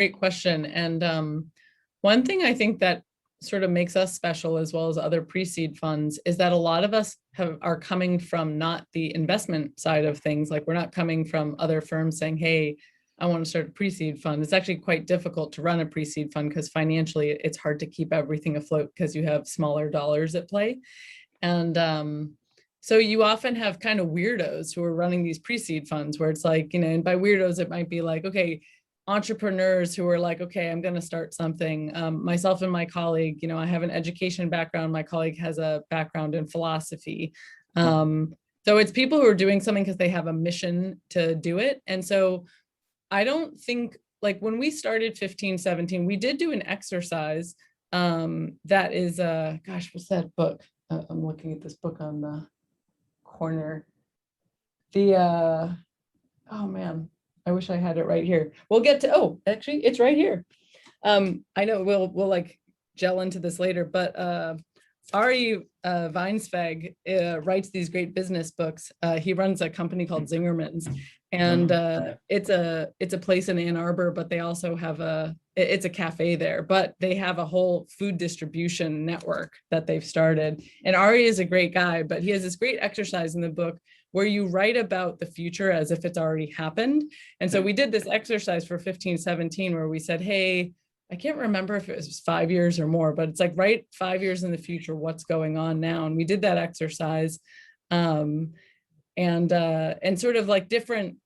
great question. And one thing I think that sort of makes us special as well as other pre-seed funds is that a lot of us are coming from not the investment side of things. Like we're not coming from other firms saying, hey, I want to start a pre-seed fund. It's actually quite difficult to run a pre-seed fund because financially it's hard to keep everything afloat because you have smaller dollars at play. And so you often have kind of weirdos who are running these pre-seed funds where it's like, and by weirdos, it might be like, okay, entrepreneurs who are like, okay, I'm going to start something. Myself and my colleague, I have an education background. My colleague has a background in philosophy. So it's people who are doing something because they have a mission to do it. And so I don't think, like when we started 15, 17, we did do an exercise that is, gosh, what's that book? I'm looking at this book on the corner. Oh man, I wish I had it right here. We'll get to, oh, actually it's right here. I know we'll like gel into this later, but Ari Weinsfeg writes these great business books. He runs a company called Zingerman's, and it's a place in Ann Arbor, but they also have it's a cafe there, but they have a whole food distribution network that they've started. And Ari is a great guy, but he has this great exercise in the book where you write about the future as if it's already happened. And so we did this exercise for 15, 17, where we said, hey, I can't remember if it was 5 years or more, but it's like, write 5 years in the future, what's going on now. And we did that exercise and sort of like different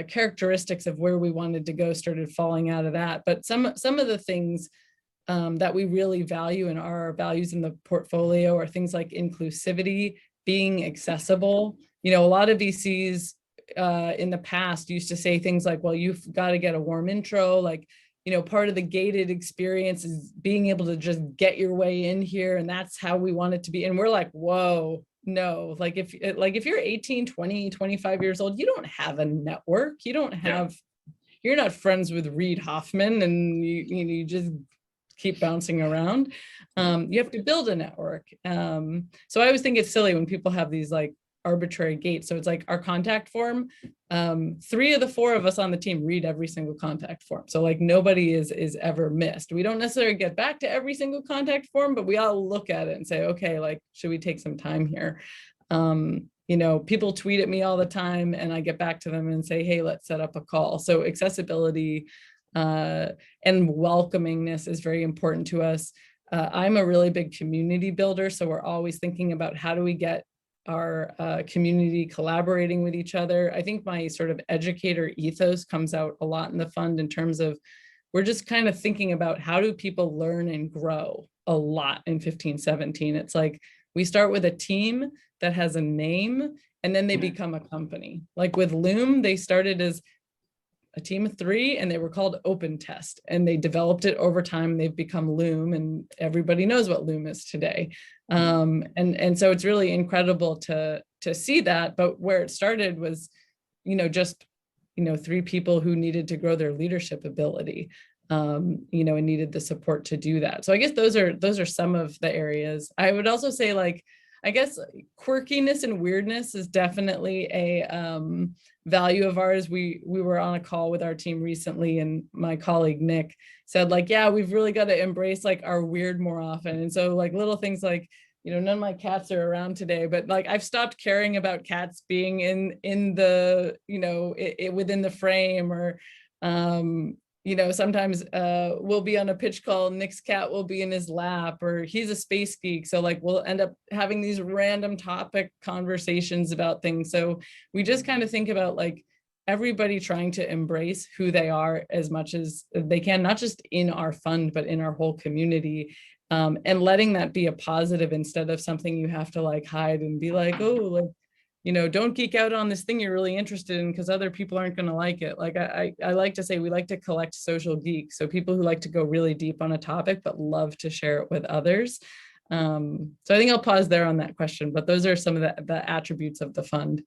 characteristics of where we wanted to go started falling out of that. But some of the things that we really value and our values in the portfolio are things like inclusivity, being accessible. A lot of VCs in the past used to say things like, well, you've got to get a warm intro, like, part of the gated experience is being able to just get your way in here. And that's how we want it to be. And we're like, whoa, no, like if you're 18, 20, 25 years old, you don't have a network. You don't have, you're not friends with Reid Hoffman and you just keep bouncing around. You have to build a network. So I always think it's silly when people have these like arbitrary gates. So it's like our contact form, 3 of the 4 of us on the team read every single contact form. So like nobody is ever missed. We don't necessarily get back to every single contact form, but we all look at it and say, okay, like, should we take some time here? People tweet at me all the time and I get back to them and say, hey, let's set up a call. So accessibility and welcomingness is very important to us. I'm a really big community builder. So we're always thinking about how do we get our community collaborating with each other. I think my sort of educator ethos comes out a lot in the fund in terms of we're just kind of thinking about how do people learn and grow a lot in 15, 17. It's like we start with a team that has a name and then they become a company. Like with Loom, they started as a team of 3 and they were called Open Test and they developed it over time. They've become Loom and everybody knows what Loom is today. And so it's really incredible to see that, but where it started was, just, 3 people who needed to grow their leadership ability, and needed the support to do that. So I guess those are some of the areas. I would also say, like, I guess quirkiness and weirdness is definitely a value of ours. We were on a call with our team recently and my colleague Nick said, like, yeah, we've really got to embrace like our weird more often. And so like little things like, none of my cats are around today, but like I've stopped caring about cats being in the, within the frame, or sometimes we'll be on a pitch call, Nick's cat will be in his lap, or he's a space geek. So like we'll end up having these random topic conversations about things. So we just kind of think about like everybody trying to embrace who they are as much as they can, not just in our fund, but in our whole community. And letting that be a positive instead of something you have to like hide and be like, oh, like, don't geek out on this thing you're really interested in because other people aren't going to like it. Like I like to say we like to collect social geeks. So people who like to go really deep on a topic, but love to share it with others. So I think I'll pause there on that question, but those are some of the attributes of the fund.